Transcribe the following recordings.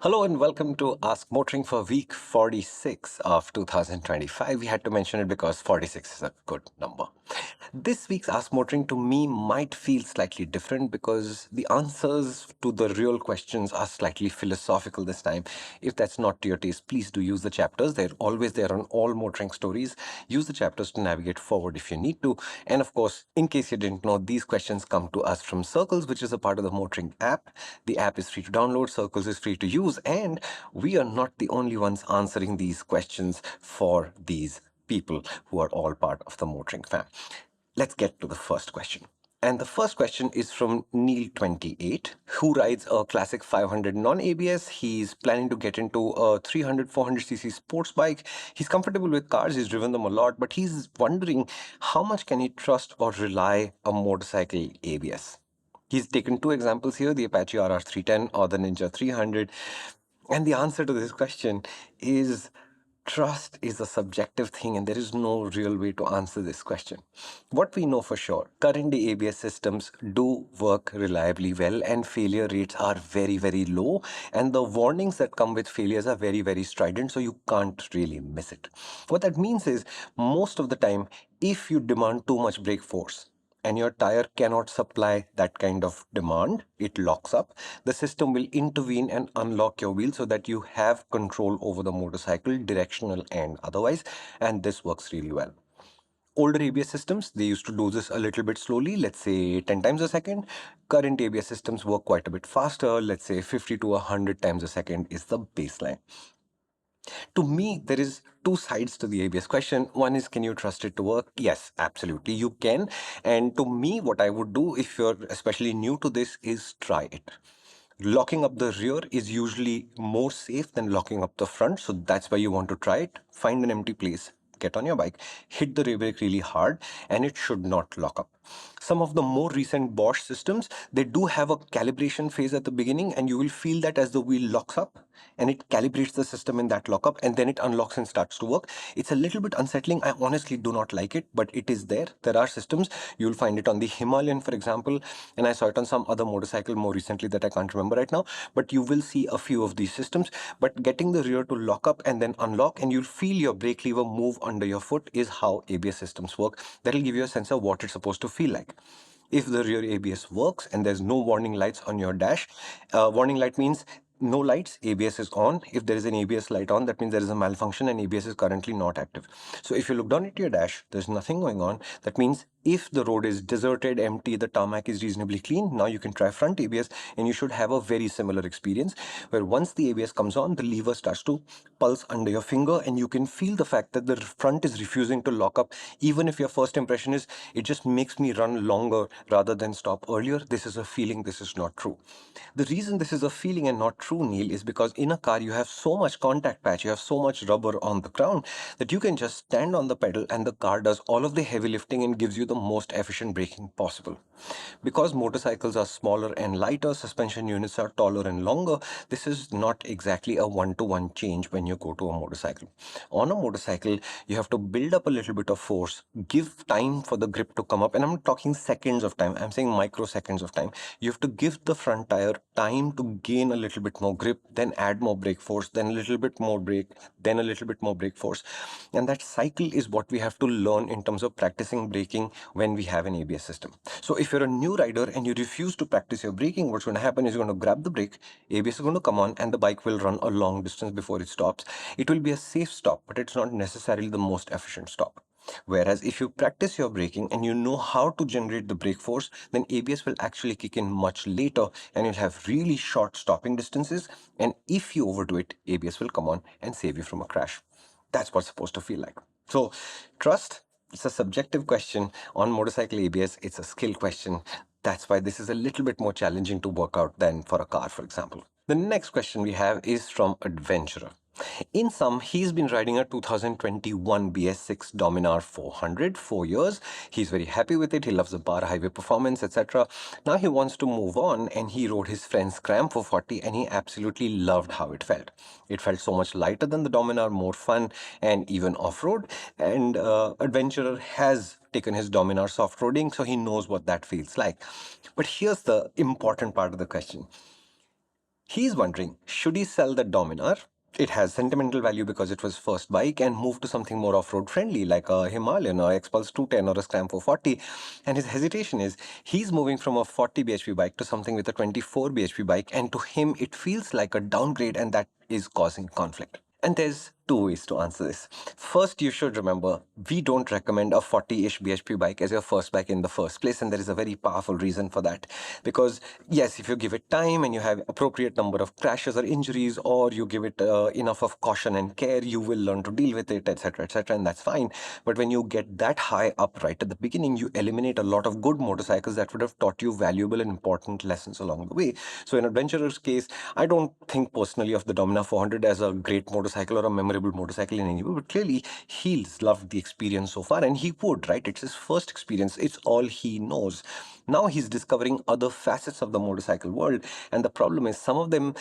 Hello and welcome to Ask Motoring for week 46 of 2025. We had to mention it because 46 is a good number. This week's Ask Motoring to me might feel slightly different because the answers to the real questions are slightly philosophical this time. If that's not to your taste, please do use the chapters. They're always there on all motoring stories. Use the chapters to navigate forward if you need to. And of course, in case you didn't know, these questions come to us from Circles, which is a part of the motoring app. The app is free to download, Circles is free to use, and we are not the only ones answering these questions for these people who are all part of the motoring fam. Let's get to the first question. And the first question is from Neil28, who rides a classic 500 non-ABS. He's planning to get into a 300, 400cc sports bike. He's comfortable with cars. He's driven them a lot, but he's wondering how much can he trust or rely a motorcycle ABS? He's taken two examples here, the Apache RR310 or the Ninja 300. And the answer to this question is trust is a subjective thing, and there is no real way to answer this question. What we know for sure, current day ABS systems do work reliably well, and failure rates are very, very low. And the warnings that come with failures are very, very strident, so you can't really miss it. What that means is, most of the time, if you demand too much brake force, and your tire cannot supply that kind of demand, it locks up. The system will intervene and unlock your wheel so that you have control over the motorcycle, directional and otherwise, and this works really well. Older ABS systems, they used to do this a little bit slowly, let's say 10 times a second. Current ABS systems work quite a bit faster, let's say 50 to 100 times a second is the baseline. To me, there is two sides to the ABS question. One is, can you trust it to work? Yes, absolutely, you can. And to me, what I would do if you're especially new to this is try it. Locking up the rear is usually more safe than locking up the front. So that's why you want to try it. Find an empty place, get on your bike, hit the rear brake really hard, and it should not lock up. Some of the more recent Bosch systems, they do have a calibration phase at the beginning, and you will feel that as the wheel locks up and it calibrates the system in that lockup, and then it unlocks and starts to work. It's a little bit unsettling. I honestly do not like it, but it is there. There are systems. You'll find it on the Himalayan, for example, and I saw it on some other motorcycle more recently that I can't remember right now, but you will see a few of these systems. But getting the rear to lock up and then unlock, and you'll feel your brake lever move under your foot, is how ABS systems work. That'll give you a sense of what it's supposed to feel like. If the rear ABS works and there's no warning lights on your dash, warning light means no lights, ABS is on. If there is an ABS light on, that means there is a malfunction and ABS is currently not active. So if you look down at your dash, there's nothing going on. That means if the road is deserted, empty, the tarmac is reasonably clean, now you can try front ABS and you should have a very similar experience, where once the ABS comes on, the lever starts to pulse under your finger and you can feel the fact that the front is refusing to lock up. Even if your first impression is, it just makes me run longer rather than stop earlier, this is a feeling, this is not true. The reason this is a feeling and not true, Neil, is because in a car you have so much contact patch, you have so much rubber on the ground that you can just stand on the pedal and the car does all of the heavy lifting and gives you the most efficient braking possible. Because motorcycles are smaller and lighter, suspension units are taller and longer, this is not exactly a one-to-one change when you go to a motorcycle. On a motorcycle, you have to build up a little bit of force, give time for the grip to come up, and I'm not talking seconds of time, I'm saying microseconds of time. You have to give the front tire time to gain a little bit more grip, then add more brake force, then a little bit more brake, then a little bit more brake force. And that cycle is what we have to learn in terms of practicing braking when we have an ABS system. So if you're a new rider and you refuse to practice your braking, what's going to happen is you're going to grab the brake, ABS is going to come on, and the bike will run a long distance before it stops. It will be a safe stop, but it's not necessarily the most efficient stop. Whereas if you practice your braking and you know how to generate the brake force, then ABS will actually kick in much later and you'll have really short stopping distances. And if you overdo it, ABS will come on and save you from a crash. That's what's supposed to feel like. So trust, it's a subjective question. On motorcycle ABS, it's a skill question. That's why this is a little bit more challenging to work out than for a car, for example. The next question we have is from Adventurer. In sum, he's been riding a 2021 BS6 Dominar 400 4 years. He's very happy with it. He loves the bar highway performance, etc. Now he wants to move on, and he rode his friend's Scram 440 and he absolutely loved how it felt. It felt so much lighter than the Dominar, more fun and even off-road. And Adventurer has taken his Dominar soft-roading, so he knows what that feels like. But here's the important part of the question. He's wondering, should he sell the Dominar? It has sentimental value because it was first bike, and move to something more off-road friendly like a Himalayan or Xpulse 210 or a Scram 440. And his hesitation is he's moving from a 40 bhp bike to something with a 24 bhp bike, and to him it feels like a downgrade, and that is causing conflict. And there's two ways to answer this. First, you should remember we don't recommend a 40-ish bhp bike as your first bike in the first place, and there is a very powerful reason for that. Because yes, if you give it time and you have appropriate number of crashes or injuries, or you give it enough of caution and care, you will learn to deal with it, etc., and that's fine. But when you get that high up right at the beginning, you eliminate a lot of good motorcycles that would have taught you valuable and important lessons along the way. So in adventurer's case, I don't think personally of the Dominar 400 as a great motorcycle or a memorable motorcycle in any way, but clearly he's loved the experience so far, and he would, right? It's his first experience, it's all he knows. Now he's discovering other facets of the motorcycle world, and the problem is some of them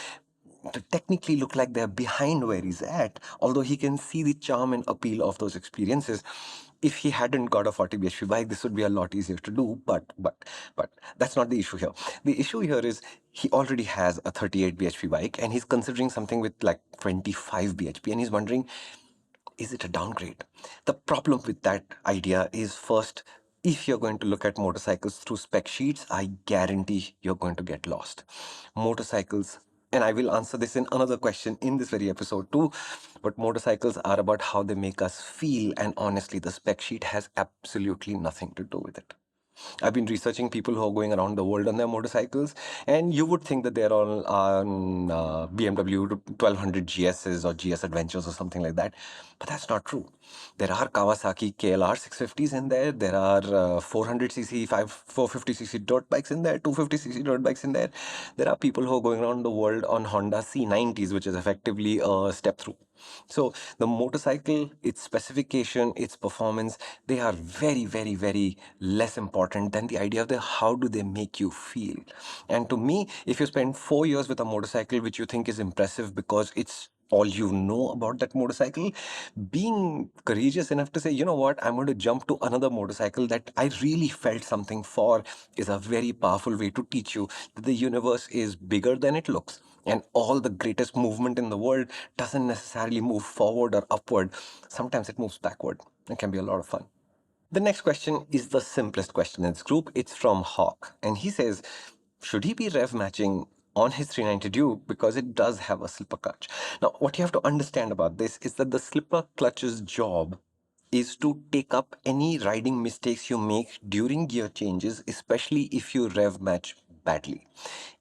technically look like they're behind where he's at, although he can see the charm and appeal of those experiences. If he hadn't got a 40 bhp bike, this would be a lot easier to do, but that's not the issue here. The issue here is he already has a 38 bhp bike, and he's considering something with like 25 bhp, and he's wondering, is it a downgrade? The problem with that idea is, first, if you're going to look at motorcycles through spec sheets, I guarantee you're going to get lost. Motorcycles, and I will answer this in another question in this very episode too, but motorcycles are about how they make us feel, and honestly, the spec sheet has absolutely nothing to do with it. I've been researching people who are going around the world on their motorcycles, and you would think that they're all on BMW 1200 GSs or GS Adventures or something like that, but that's not true. There are Kawasaki KLR 650s in there. There are 400cc, 450cc dirt bikes in there, 250cc dirt bikes in there. There are people who are going around the world on Honda C90s, which is effectively a step through. So the motorcycle, its specification, its performance, they are very, very, very less important than the idea of the how do they make you feel. And to me, if you spend 4 years with a motorcycle which you think is impressive because it's all you know about that motorcycle, being courageous enough to say, you know what, I'm going to jump to another motorcycle that I really felt something for, is a very powerful way to teach you that the universe is bigger than it looks. And all the greatest movement in the world doesn't necessarily move forward or upward. Sometimes it moves backward. It can be a lot of fun. The next question is the simplest question in this group. It's from Hawk. And he says, should he be rev matching on his 390 Duke because it does have a slipper clutch? Now, what you have to understand about this is that the slipper clutch's job is to take up any riding mistakes you make during gear changes, especially if you rev match badly.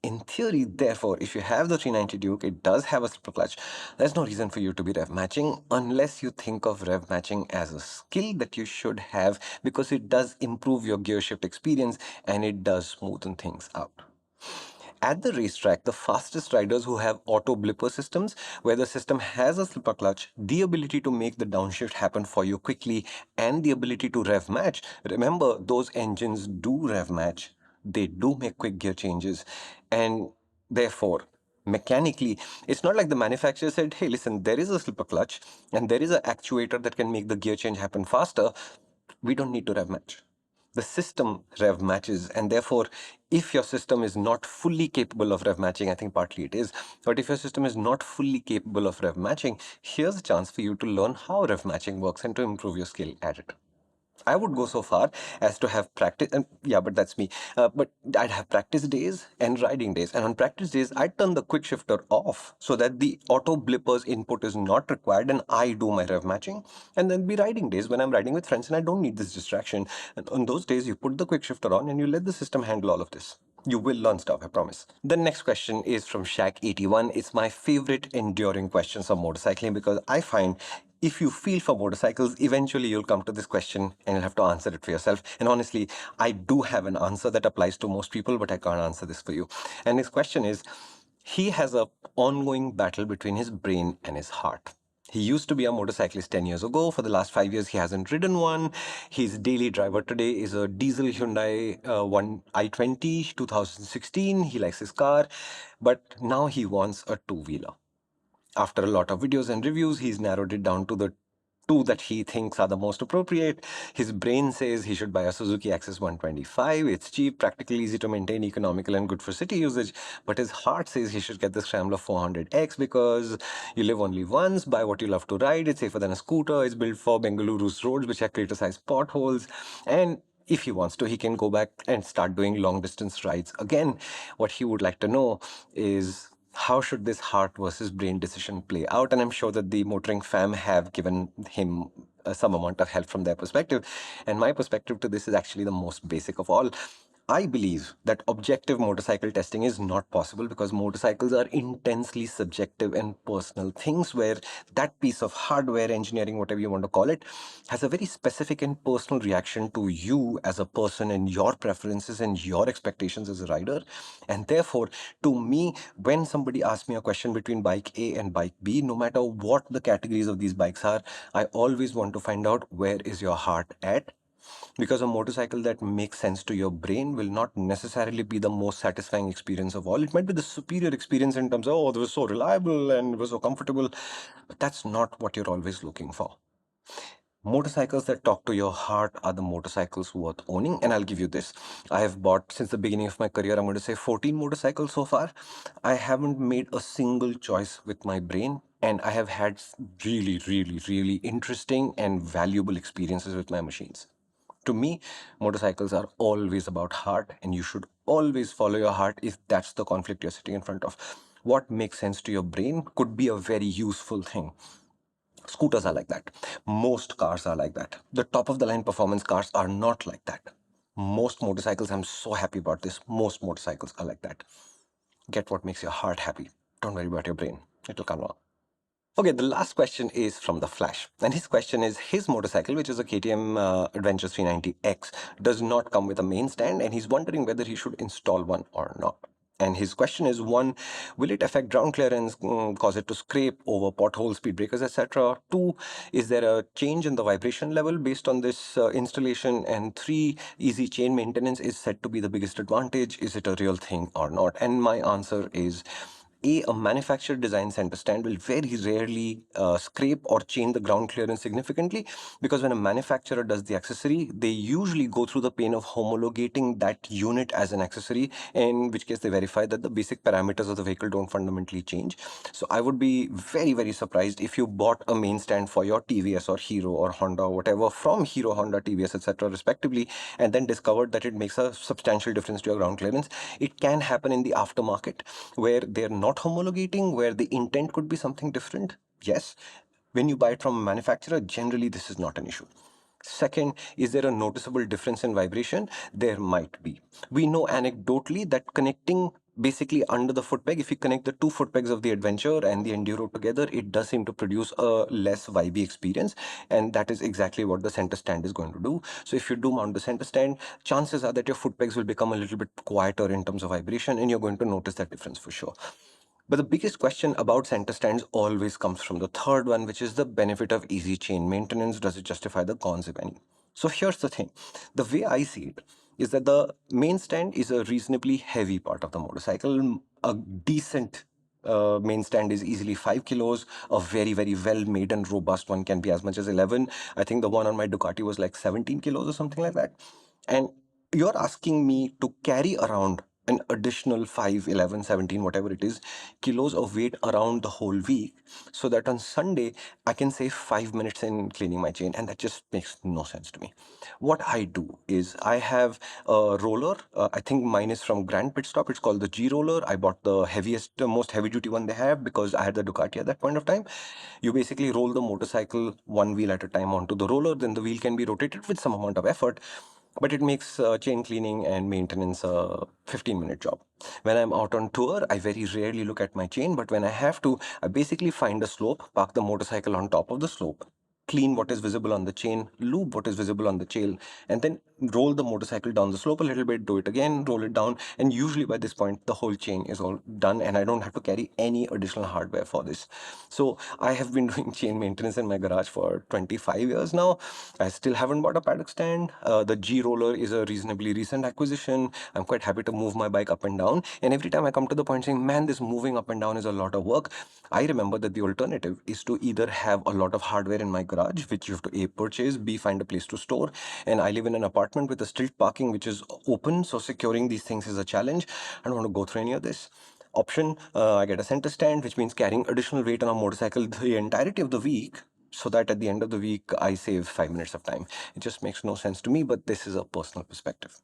In theory, therefore, if you have the 390 Duke, it does have a slipper clutch. There's no reason for you to be rev matching unless you think of rev matching as a skill that you should have, because it does improve your gear shift experience and it does smoothen things out. At the racetrack, the fastest riders who have auto blipper systems, where the system has a slipper clutch, the ability to make the downshift happen for you quickly, and the ability to rev match. Remember, those engines do rev match. They do make quick gear changes. And therefore, mechanically, it's not like the manufacturer said, hey, listen, there is a slipper clutch and there is an actuator that can make the gear change happen faster. We don't need to rev match. The system rev matches, and therefore, if your system is not fully capable of rev matching, I think partly it is, but if your system is not fully capable of rev matching, here's a chance for you to learn how rev matching works and to improve your skill at it. I would go so far as to have practice, and yeah, but that's me. But I'd have practice days and riding days. And on practice days, I'd turn the quick shifter off so that the auto blippers input is not required and I do my rev matching. And then be riding days when I'm riding with friends and I don't need this distraction. And on those days, you put the quick shifter on and you let the system handle all of this. You will learn stuff, I promise. The next question is from Shaq81. It's my favorite enduring questions on motorcycling because I find if you feel for motorcycles, eventually you'll come to this question and you'll have to answer it for yourself. And honestly, I do have an answer that applies to most people, but I can't answer this for you. And his question is, he has an ongoing battle between his brain and his heart. He used to be a motorcyclist 10 years ago. For the last 5 years, he hasn't ridden one. His daily driver today is a diesel Hyundai one i20 2016. He likes his car, but now he wants a two-wheeler. After a lot of videos and reviews, he's narrowed it down to the two that he thinks are the most appropriate. His brain says he should buy a Suzuki Access 125. It's cheap, practical, easy to maintain, economical, and good for city usage. But his heart says he should get the Scrambler 400X because you live only once, buy what you love to ride, it's safer than a scooter, it's built for Bengaluru's roads, which have crater-sized potholes, and if he wants to, he can go back and start doing long distance rides again. What he would like to know is how should this heart versus brain decision play out? And I'm sure that the MotorInc fam have given him some amount of help from their perspective. And my perspective to this is actually the most basic of all. I believe that objective motorcycle testing is not possible because motorcycles are intensely subjective and personal things where that piece of hardware, engineering, whatever you want to call it, has a very specific and personal reaction to you as a person and your preferences and your expectations as a rider. And therefore, to me, when somebody asks me a question between bike A and bike B, no matter what the categories of these bikes are, I always want to find out where is your heart at, because a motorcycle that makes sense to your brain will not necessarily be the most satisfying experience of all. It might be the superior experience in terms of, oh, it was so reliable and it was so comfortable, but that's not what you're always looking for. Motorcycles that talk to your heart are the motorcycles worth owning. And I'll give you this. I have bought, since the beginning of my career, I'm going to say 14 motorcycles so far. I haven't made a single choice with my brain. And I have had really, really, really interesting and valuable experiences with my machines. To me, motorcycles are always about heart, and you should always follow your heart if that's the conflict you're sitting in front of. What makes sense to your brain could be a very useful thing. Scooters are like that. Most cars are like that. The top of the line performance cars are not like that. Most motorcycles, I'm so happy about this. Most motorcycles are like that. Get what makes your heart happy. Don't worry about your brain. It'll come along. Okay, the last question is from the Flash. And his question is his motorcycle, which is a KTM Adventure 390X, does not come with a main stand, and he's wondering whether he should install one or not. And his question is one, will it affect ground clearance, cause it to scrape over potholes, speed breakers, etc.? Two, is there a change in the vibration level based on this installation? And three, easy chain maintenance is said to be the biggest advantage. Is it a real thing or not? And my answer is a manufacturer design center stand will very rarely scrape or change the ground clearance significantly, because when a manufacturer does the accessory, they usually go through the pain of homologating that unit as an accessory, in which case they verify that the basic parameters of the vehicle don't fundamentally change. So I would be very, very surprised if you bought a main stand for your TVS or Hero or Honda or whatever from Hero, Honda, TVS, etc., respectively, and then discovered that it makes a substantial difference to your ground clearance. It can happen in the aftermarket where they're not homologating, where the intent could be something different. Yes. When you buy it from a manufacturer, generally this is not an issue. Second, is there a noticeable difference in vibration? There might be. We know anecdotally that connecting basically under the foot peg, if you connect the two foot pegs of the Adventure and the Enduro together, it does seem to produce a less vibey experience. And that is exactly what the center stand is going to do. So if you do mount the center stand, chances are that your foot pegs will become a little bit quieter in terms of vibration, and you're going to notice that difference for sure. But the biggest question about center stands always comes from the third one, which is the benefit of easy chain maintenance. Does it justify the cons, if any? So here's the thing. The way I see it is that the main stand is a reasonably heavy part of the motorcycle. A decent main stand is easily 5 kilos. A very, very well made and robust one can be as much as 11. I think the one on my Ducati was like 17 kilos or something like that. And you're asking me to carry around an additional 5, 11, 17, whatever it is, kilos of weight around the whole week, so that on Sunday I can save 5 minutes in cleaning my chain. And that just makes no sense to me. What I do is I have a roller. I think mine is from Grand Pit Stop. It's called the G Roller. I bought the heaviest, most heavy duty one they have because I had the Ducati at that point of time. You basically roll the motorcycle one wheel at a time onto the roller, then the wheel can be rotated with some amount of effort, but it makes chain cleaning and maintenance a 15-minute job. When I'm out on tour, I very rarely look at my chain, but when I have to, I basically find a slope, park the motorcycle on top of the slope, clean what is visible on the chain, lube what is visible on the chain, and then roll the motorcycle down the slope a little bit, do it again, roll it down, and usually by this point the whole chain is all done and I don't have to carry any additional hardware for this. So I have been doing chain maintenance in my garage for 25 years now. I still haven't bought a paddock stand. The G Roller is a reasonably recent acquisition. I'm quite happy to move my bike up and down, and every time I come to the point saying, man, this moving up and down is a lot of work, I remember that the alternative is to either have a lot of hardware in my garage, which you have to A, purchase, B, find a place to store. And I live in an apartment with a street parking, which is open. So securing these things is a challenge. I don't want to go through any of this. Option, I get a center stand, which means carrying additional weight on a motorcycle the entirety of the week, so that at the end of the week I save 5 minutes of time. It just makes no sense to me, but this is a personal perspective.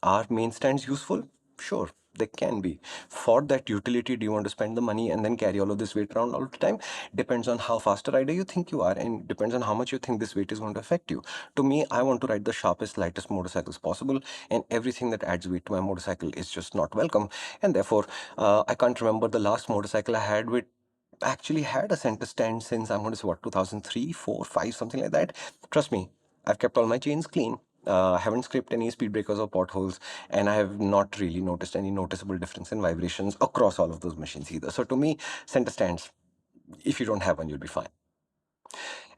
Are main stands useful? Sure, they can be. For that utility, do you want to spend the money and then carry all of this weight around all the time? Depends on how fast a rider you think you are, and depends on how much you think this weight is going to affect you. To me, I want to ride the sharpest, lightest motorcycles possible, and everything that adds weight to my motorcycle is just not welcome. And therefore, I can't remember the last motorcycle I had with actually had a center stand since I'm going to say what, 2003, 4, 5, something like that. Trust me, I've kept all my chains clean. I haven't scraped any speed breakers or potholes, and I have not really noticed any noticeable difference in vibrations across all of those machines either. So to me, center stands, if you don't have one, you'll be fine.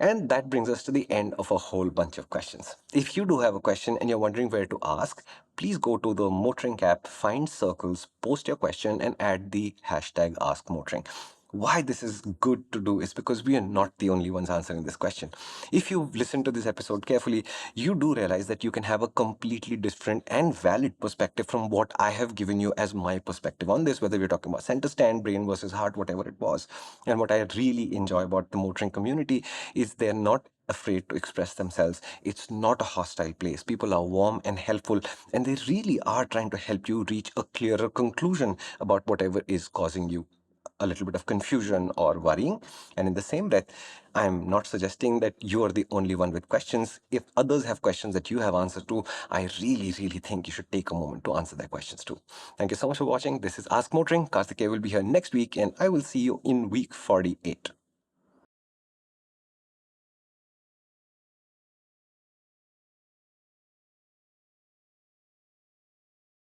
And that brings us to the end of a whole bunch of questions. If you do have a question and you're wondering where to ask, please go to the MotorInc app, find circles, post your question, and add the hashtag AskMotoring. Why this is good to do is because we are not the only ones answering this question. If you've listened to this episode carefully, you do realize that you can have a completely different and valid perspective from what I have given you as my perspective on this, whether we're talking about center stand, brain versus heart, whatever it was. And what I really enjoy about the motoring community is they're not afraid to express themselves. It's not a hostile place. People are warm and helpful, and they really are trying to help you reach a clearer conclusion about whatever is causing you a little bit of confusion or worrying. And in the same breath, I'm not suggesting that you are the only one with questions. If others have questions that you have answers to, I really, really think you should take a moment to answer their questions too. Thank you so much for watching. This is Ask Motoring. Karthikeya will be here next week, and I will see you in week 48.